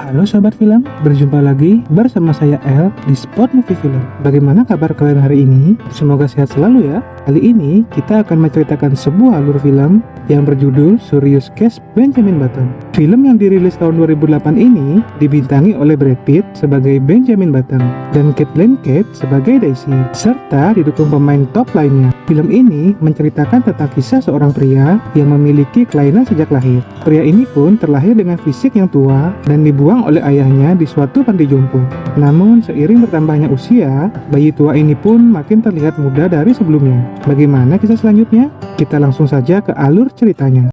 Halo Sobat Film, berjumpa lagi bersama saya El di Spot Movie Film. Bagaimana kabar kalian hari ini? Semoga sehat selalu ya. Kali ini kita akan menceritakan sebuah alur film yang berjudul Serious Case Benjamin Button. Film yang dirilis tahun 2008 ini dibintangi oleh Brad Pitt sebagai Benjamin Button dan Cate Blanchett sebagai Daisy, serta didukung pemain top lainnya. Film ini menceritakan tentang kisah seorang pria yang memiliki kelainan sejak lahir. Pria ini pun terlahir dengan fisik yang tua dan dibuang oleh ayahnya di suatu panti jompo. Namun seiring bertambahnya usia, bayi tua ini pun makin terlihat muda dari sebelumnya. Bagaimana kisah selanjutnya? Kita langsung saja ke alur ceritanya.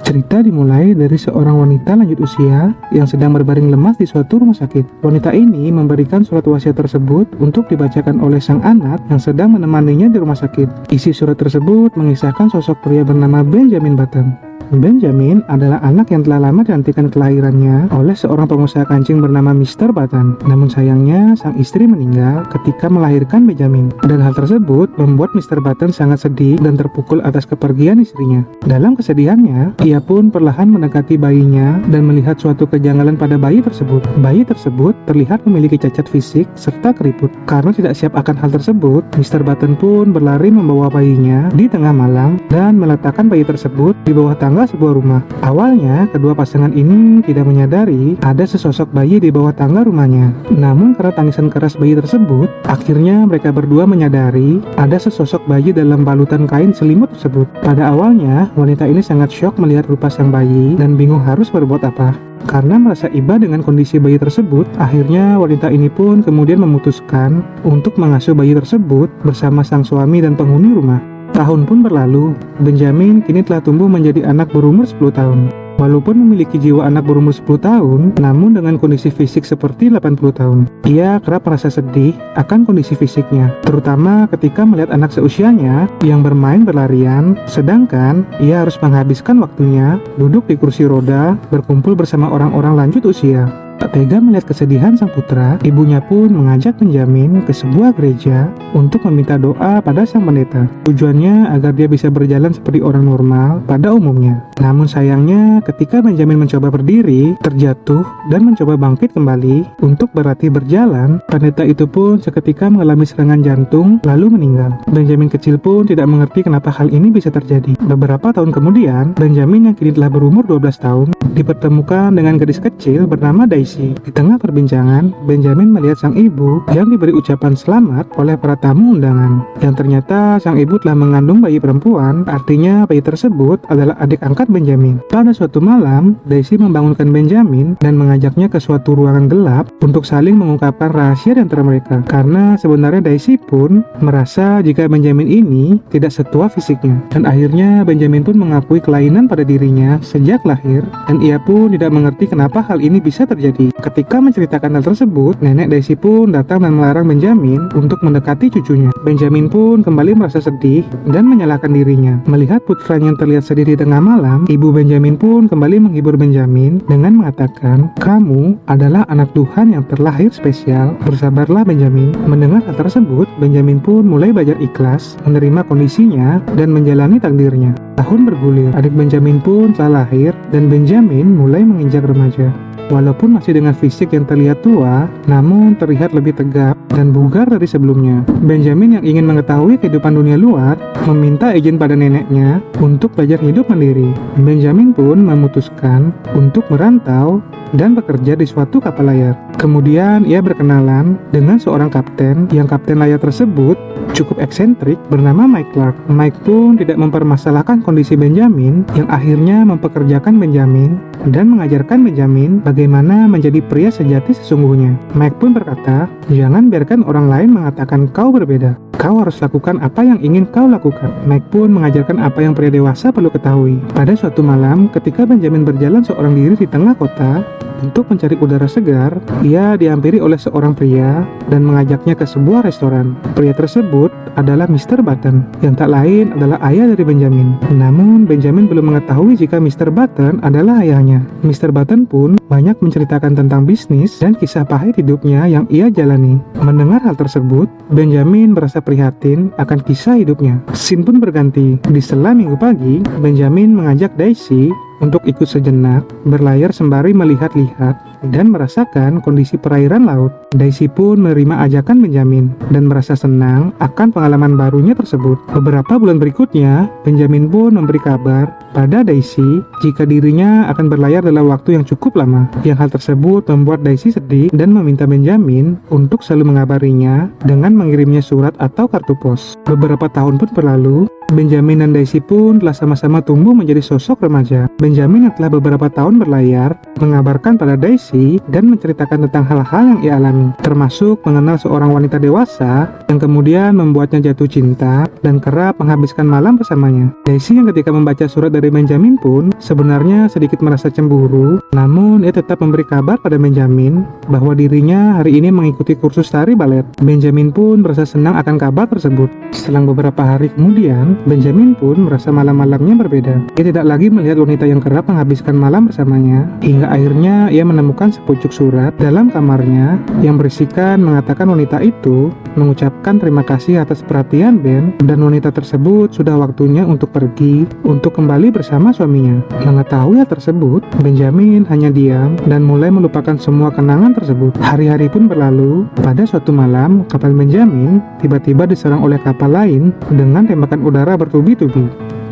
Cerita dimulai dari seorang wanita lanjut usia yang sedang berbaring lemas di suatu rumah sakit. Wanita ini memberikan surat wasiat tersebut untuk dibacakan oleh sang anak yang sedang menemaninya di rumah sakit. Isi surat tersebut mengisahkan sosok pria bernama Benjamin Button. Benjamin adalah anak yang telah lama dinantikan kelahirannya oleh seorang pengusaha kancing bernama Mr. Button. Namun sayangnya sang istri meninggal ketika melahirkan Benjamin. Dan hal tersebut membuat Mr. Button sangat sedih dan terpukul atas kepergian istrinya. Dalam kesedihannya, ia pun perlahan mendekati bayinya dan melihat suatu kejanggalan pada bayi tersebut. Bayi tersebut terlihat memiliki cacat fisik serta keriput. Karena tidak siap akan hal tersebut, Mr. Button pun berlari membawa bayinya di tengah malam dan meletakkan bayi tersebut di bawah tangga sebuah rumah. Awalnya, kedua pasangan ini tidak menyadari ada sesosok bayi di bawah tangga rumahnya. Namun karena tangisan keras bayi tersebut, akhirnya mereka berdua menyadari ada sesosok bayi dalam balutan kain selimut tersebut. Pada awalnya, wanita ini sangat syok melihat rupa sang bayi dan bingung harus berbuat apa. Karena merasa iba dengan kondisi bayi tersebut, akhirnya wanita ini pun kemudian memutuskan untuk mengasuh bayi tersebut bersama sang suami dan penghuni rumah. Tahun pun berlalu, Benjamin kini telah tumbuh menjadi anak berumur 10 tahun. Walaupun memiliki jiwa anak berumur 10 tahun, namun dengan kondisi fisik seperti 80 tahun. Ia kerap merasa sedih akan kondisi fisiknya, terutama ketika melihat anak seusianya yang bermain berlarian, sedangkan ia harus menghabiskan waktunya duduk di kursi roda berkumpul bersama orang-orang lanjut usia. Tak tega melihat kesedihan sang putra, ibunya pun mengajak Benjamin ke sebuah gereja untuk meminta doa pada sang pendeta. Tujuannya agar dia bisa berjalan seperti orang normal pada umumnya. Namun sayangnya, ketika Benjamin mencoba berdiri, terjatuh, dan mencoba bangkit kembali untuk berlatih berjalan, pendeta itu pun seketika mengalami serangan jantung lalu meninggal. Benjamin kecil pun tidak mengerti kenapa hal ini bisa terjadi. Beberapa tahun kemudian, Benjamin yang kini telah berumur 12 tahun dipertemukan dengan gadis kecil bernama Daisy. Di tengah perbincangan, Benjamin melihat sang ibu yang diberi ucapan selamat oleh para tamu undangan. Yang ternyata sang ibu telah mengandung bayi perempuan, artinya bayi tersebut adalah adik angkat Benjamin. Pada suatu malam, Daisy membangunkan Benjamin dan mengajaknya ke suatu ruangan gelap untuk saling mengungkapkan rahasia di antara mereka. Karena sebenarnya Daisy pun merasa jika Benjamin ini tidak setua fisiknya. Dan akhirnya Benjamin pun mengakui kelainan pada dirinya sejak lahir, dan ia pun tidak mengerti kenapa hal ini bisa terjadi. Ketika menceritakan hal tersebut, nenek Daisy pun datang dan melarang Benjamin untuk mendekati cucunya. Benjamin pun kembali merasa sedih dan menyalahkan dirinya. Melihat putranya yang terlihat sedih di tengah malam, ibu Benjamin pun kembali menghibur Benjamin dengan mengatakan, "Kamu adalah anak Tuhan yang terlahir spesial. Bersabarlah Benjamin." Mendengar hal tersebut, Benjamin pun mulai belajar ikhlas, menerima kondisinya, dan menjalani takdirnya. Tahun bergulir, adik Benjamin pun telah lahir dan Benjamin mulai menginjak remaja. Walaupun masih dengan fisik yang terlihat tua, namun terlihat lebih tegap dan bugar dari sebelumnya. Benjamin yang ingin mengetahui kehidupan dunia luar, meminta izin pada neneknya untuk belajar hidup mandiri. Benjamin pun memutuskan untuk merantau dan bekerja di suatu kapal layar. Kemudian ia berkenalan dengan seorang kapten yang kapten layar tersebut cukup eksentrik bernama Mike Clark. Mike pun tidak mempermasalahkan kondisi Benjamin yang akhirnya mempekerjakan Benjamin dan mengajarkan Benjamin bagaimana menjadi pria sejati sesungguhnya. Mike pun berkata, "Jangan biarkan orang lain mengatakan kau berbeda. Kau harus lakukan apa yang ingin kau lakukan." Mike pun mengajarkan apa yang pria dewasa perlu ketahui. Pada suatu malam, ketika Benjamin berjalan seorang diri di tengah kota, Untuk mencari udara segar, ia dihampiri oleh seorang pria dan mengajaknya ke sebuah restoran. Pria tersebut adalah Mr. Button, yang tak lain adalah ayah dari Benjamin. Namun, Benjamin belum mengetahui jika Mr. Button adalah ayahnya. Mr. Button pun banyak menceritakan tentang bisnis dan kisah pahit hidupnya yang ia jalani. Mendengar hal tersebut, Benjamin merasa prihatin akan kisah hidupnya. Scene pun berganti. Di sela minggu pagi, Benjamin mengajak Daisy untuk ikut sejenak, berlayar sembari melihat-lihat dan merasakan kondisi perairan laut. Daisy pun menerima ajakan Benjamin dan merasa senang akan pengalaman barunya tersebut. Beberapa bulan berikutnya, Benjamin pun memberi kabar pada Daisy jika dirinya akan berlayar dalam waktu yang cukup lama. Yang hal tersebut membuat Daisy sedih dan meminta Benjamin untuk selalu mengabarinya dengan mengirimnya surat atau kartu pos. Beberapa tahun pun berlalu, Benjamin dan Daisy pun telah sama-sama tumbuh menjadi sosok remaja. Benjamin yang telah beberapa tahun berlayar mengabarkan pada Daisy dan menceritakan tentang hal-hal yang ia alami, termasuk mengenal seorang wanita dewasa yang kemudian membuatnya jatuh cinta dan kerap menghabiskan malam bersamanya. Daisy yang ketika membaca surat dari Benjamin pun sebenarnya sedikit merasa cemburu, namun ia tetap memberi kabar pada Benjamin bahwa dirinya hari ini mengikuti kursus tari balet. Benjamin pun merasa senang akan kabar tersebut. Selang beberapa hari kemudian, Benjamin pun merasa malam-malamnya berbeda. Ia tidak lagi melihat wanita yang kerap menghabiskan malam bersamanya, hingga akhirnya ia menemukan sepucuk surat dalam kamarnya yang berisikan mengatakan wanita itu mengucapkan terima kasih atas perhatian Ben, dan wanita tersebut sudah waktunya untuk pergi untuk kembali bersama suaminya. Mengetahui hal tersebut, Benjamin hanya diam dan mulai melupakan semua kenangan tersebut. Hari-hari pun berlalu. Pada suatu malam, kapal Benjamin tiba-tiba diserang oleh kapal lain dengan tembakan udara bertubi-tubi.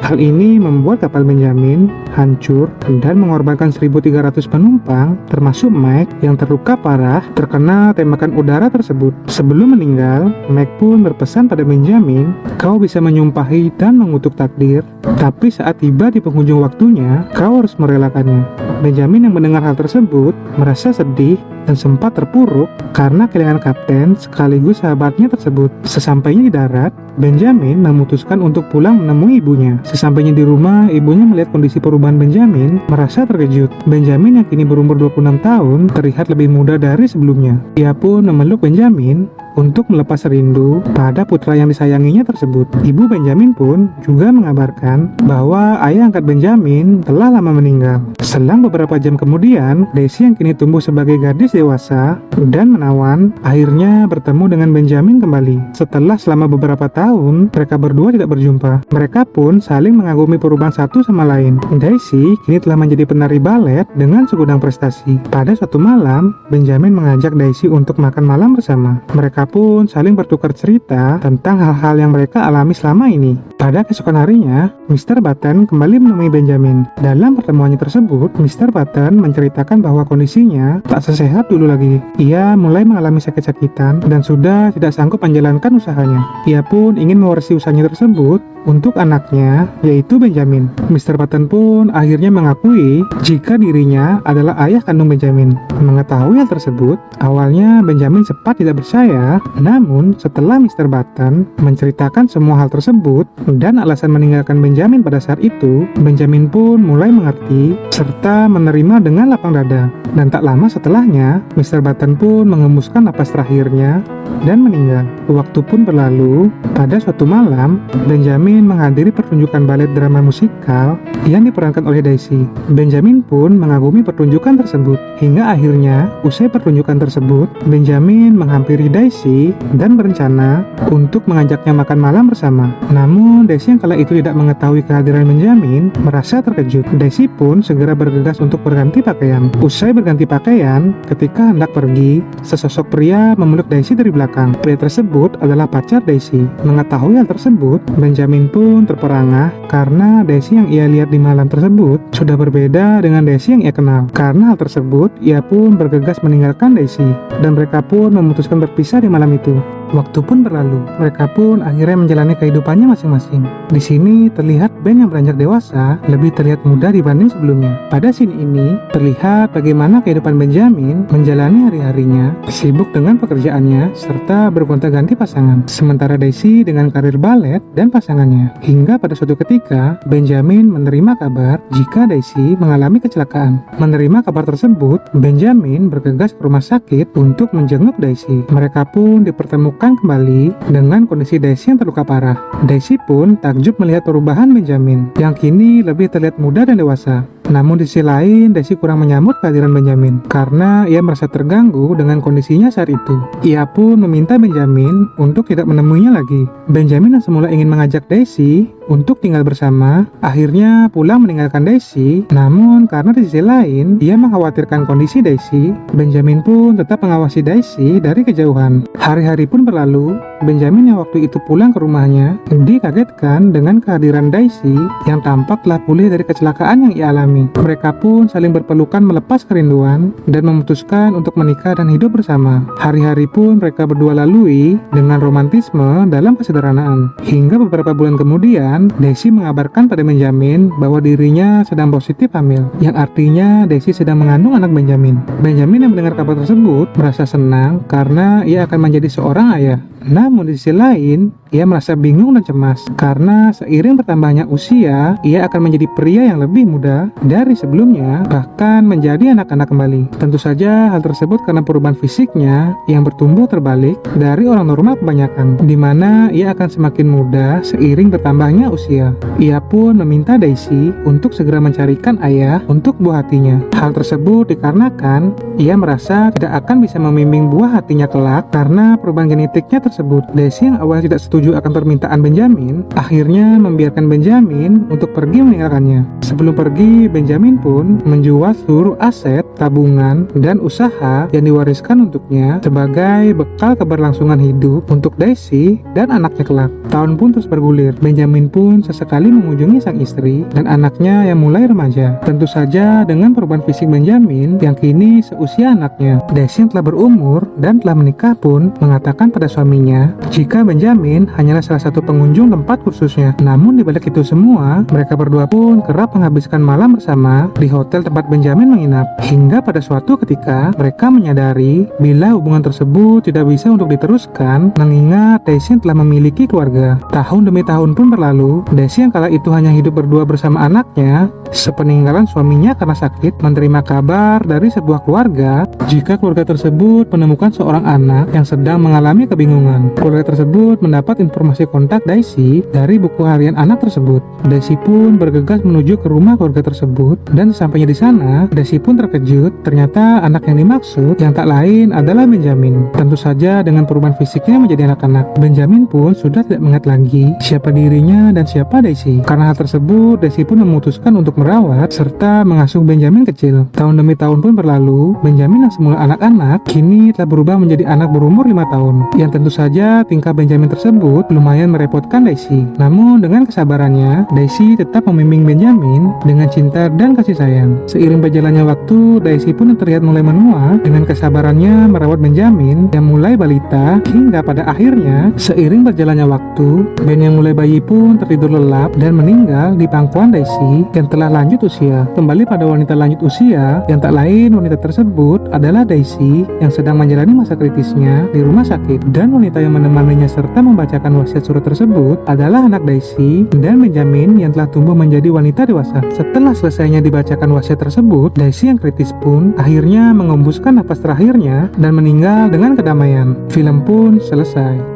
Hal ini membuat kapal Benjamin hancur dan mengorbankan 1.300 penumpang, termasuk Mike yang terluka parah terkena tembakan udara tersebut. Sebelum meninggal, Mike pun berpesan pada Benjamin, "Kau bisa menyumpahi dan mengutuk takdir, tapi saat tiba di penghujung waktunya, kau harus merelakannya." Benjamin yang mendengar hal tersebut merasa sedih dan sempat terpuruk karena kehilangan kapten sekaligus sahabatnya tersebut. Sesampainya di darat, Benjamin memutuskan untuk pulang menemui ibunya. Sesampainya di rumah, ibunya melihat kondisi perubahan Benjamin, merasa terkejut. Benjamin yang kini berumur 26 tahun terlihat lebih muda dari sebelumnya. Ia pun memeluk Benjamin untuk melepas rindu pada putra yang disayanginya tersebut. Ibu Benjamin pun juga mengabarkan bahwa ayah angkat Benjamin telah lama meninggal. Selang beberapa jam kemudian, Daisy yang kini tumbuh sebagai gadis dewasa dan menawan akhirnya bertemu dengan Benjamin kembali. Setelah selama beberapa tahun, mereka berdua tidak berjumpa. Mereka pun saling mengagumi perubahan satu sama lain. Daisy kini telah menjadi penari balet dengan segudang prestasi. Pada suatu malam, Benjamin mengajak Daisy untuk makan malam bersama. Mereka pun saling bertukar cerita tentang hal-hal yang mereka alami selama ini. Pada keesokan harinya, Mr. Button kembali menemui Benjamin. Dalam pertemuannya tersebut, Mr. Button menceritakan bahwa kondisinya tak sesehat dulu lagi. Ia mulai mengalami sakit-sakitan dan sudah tidak sanggup menjalankan usahanya. Ia pun ingin mewarisi usahanya tersebut untuk anaknya, yaitu Benjamin. Mr. Button pun akhirnya mengakui jika dirinya adalah ayah kandung Benjamin. Mengetahui hal tersebut, awalnya Benjamin sempat tidak percaya, namun setelah Mr. Button menceritakan semua hal tersebut dan alasan meninggalkan Benjamin pada saat itu, Benjamin pun mulai mengerti serta menerima dengan lapang dada. Dan tak lama setelahnya, Mr. Button pun mengembuskan napas terakhirnya dan meninggal. Waktu pun berlalu. Pada suatu malam, Benjamin menghadiri pertunjukan balet drama musikal yang diperankan oleh Daisy. Benjamin pun mengagumi pertunjukan tersebut. Hingga akhirnya, usai pertunjukan tersebut, Benjamin menghampiri Daisy dan berencana untuk mengajaknya makan malam bersama. Namun, Daisy yang kala itu tidak mengetahui kehadiran Benjamin merasa terkejut. Daisy pun segera bergegas untuk berganti pakaian. Usai berganti pakaian, ketika hendak pergi, sesosok pria memeluk Daisy dari belakang. Pria tersebut adalah pacar Daisy. Mengetahui hal tersebut, Benjamin pun terperangah karena Daisy yang ia lihat di malam tersebut sudah berbeda dengan Daisy yang ia kenal. Karena hal tersebut, ia pun bergegas meninggalkan Daisy dan mereka pun memutuskan berpisah di malam itu. Waktu pun berlalu, mereka pun akhirnya menjalani kehidupannya masing-masing. Di sini terlihat Ben yang beranjak dewasa lebih terlihat muda dibanding sebelumnya. Pada scene ini terlihat bagaimana kehidupan Benjamin menjalani hari-harinya, sibuk dengan pekerjaannya serta bergonta-ganti pasangan. Sementara Daisy dengan karir balet dan pasangannya. Hingga pada suatu ketika Benjamin menerima kabar jika Daisy mengalami kecelakaan. Menerima kabar tersebut, Benjamin bergegas ke rumah sakit untuk menjenguk Daisy. Mereka pun dipertemukan kembali dengan kondisi Daisy yang terluka parah. Daisy pun takjub melihat perubahan Benjamin yang kini lebih terlihat muda dan dewasa. Namun di sisi lain, Daisy kurang menyambut kehadiran Benjamin karena ia merasa terganggu dengan kondisinya saat itu. Ia pun meminta Benjamin untuk tidak menemuinya lagi. Benjamin yang semula ingin mengajak Daisy untuk tinggal bersama, akhirnya pulang meninggalkan Daisy. Namun karena di sisi lain, ia mengkhawatirkan kondisi Daisy, Benjamin pun tetap mengawasi Daisy dari kejauhan. Hari-hari pun berlalu, Benjamin yang waktu itu pulang ke rumahnya dikagetkan dengan kehadiran Daisy yang tampak telah pulih dari kecelakaan yang ia alami. Mereka pun saling berpelukan melepas kerinduan dan memutuskan untuk menikah dan hidup bersama. Hari-hari pun mereka berdua lalui dengan romantisme dalam kesederhanaan. Hingga beberapa bulan kemudian, Daisy mengabarkan pada Benjamin bahwa dirinya sedang positif hamil, yang artinya Daisy sedang mengandung anak Benjamin. Benjamin yang mendengar kabar tersebut merasa senang karena ia akan menjadi seorang ayah. Namun di sisi lain, ia merasa bingung dan cemas karena seiring bertambahnya usia, ia akan menjadi pria yang lebih muda dari sebelumnya, bahkan menjadi anak-anak kembali. Tentu saja hal tersebut karena perubahan fisiknya yang bertumbuh terbalik dari orang normal kebanyakan, di mana ia akan semakin muda seiring bertambahnya usia. Ia pun meminta Daisy untuk segera mencarikan ayah untuk buah hatinya. Hal tersebut dikarenakan ia merasa tidak akan bisa membimbing buah hatinya kelak karena perubahan genetiknya tersebut. Daisy yang awalnya tidak setuju akan permintaan Benjamin, akhirnya membiarkan Benjamin untuk pergi meninggalkannya. Sebelum pergi, Benjamin pun menjual seluruh aset, tabungan, dan usaha yang diwariskan untuknya sebagai bekal keberlangsungan hidup untuk Daisy dan anaknya kelak. Tahun pun terus bergulir. Benjamin pun sesekali mengunjungi sang istri dan anaknya yang mulai remaja. Tentu saja dengan perubahan fisik Benjamin yang kini seusia anaknya. Daisy yang telah berumur dan telah menikah pun mengatakan pada suaminya jika Benjamin hanyalah salah satu pengunjung tempat kursusnya. Namun di balik itu semua, mereka berdua pun kerap menghabiskan malam bersama di hotel tempat Benjamin menginap. Hingga pada suatu ketika mereka menyadari bila hubungan tersebut tidak bisa untuk diteruskan mengingat Daisy telah memiliki keluarga. Tahun demi tahun pun berlalu. Daisy yang kala itu hanya hidup berdua bersama anaknya, sepeninggalan suaminya karena sakit, menerima kabar dari sebuah keluarga jika keluarga tersebut menemukan seorang anak yang sedang mengalami kebingungan. Keluarga tersebut mendapat informasi kontak Daisy dari buku harian anak tersebut. Daisy pun bergegas menuju ke rumah keluarga tersebut dan sesampainya di sana, Daisy pun terkejut. Ternyata anak yang dimaksud yang tak lain adalah Benjamin. Tentu saja dengan perubahan fisiknya menjadi anak-anak, Benjamin pun sudah tidak mengingat lagi siapa dirinya dan siapa Daisy. Karena hal tersebut, Daisy pun memutuskan untuk merawat serta mengasuh Benjamin kecil. Tahun demi tahun pun berlalu. Benjamin yang semula anak-anak kini telah berubah menjadi anak berumur 5 tahun. Yang tentu saja tingkah Benjamin tersebut lumayan merepotkan Daisy. Namun dengan kesabarannya, Daisy tetap membimbing Benjamin dengan cinta dan kasih sayang. Seiring berjalannya waktu, Daisy pun terlihat mulai menua dengan kesabarannya merawat Benjamin yang mulai balita hingga pada akhirnya seiring berjalannya waktu, Ben yang mulai bayi pun tertidur lelap dan meninggal di pangkuan Daisy yang telah lanjut usia. Kembali pada wanita lanjut usia yang tak lain, wanita tersebut adalah Daisy yang sedang menjalani masa kritisnya di rumah sakit, dan wanita yang menemaninya serta membacakan wasiat surat tersebut adalah anak Daisy dan Benjamin yang telah tumbuh menjadi wanita dewasa. Setelah selesainya dibacakan wasiat tersebut, Daisy yang kritis pun akhirnya mengembuskan napas terakhirnya dan meninggal dengan kedamaian. Film pun selesai.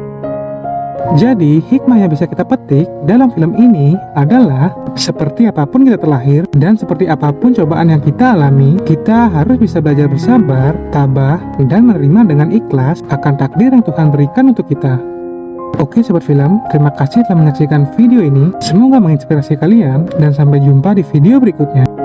Jadi, hikmah yang bisa kita petik dalam film ini adalah seperti apapun kita terlahir dan seperti apapun cobaan yang kita alami, kita harus bisa belajar bersabar, tabah, dan menerima dengan ikhlas akan takdir yang Tuhan berikan untuk kita. Oke sobat film, terima kasih telah menyaksikan video ini. Semoga menginspirasi kalian dan sampai jumpa di video berikutnya.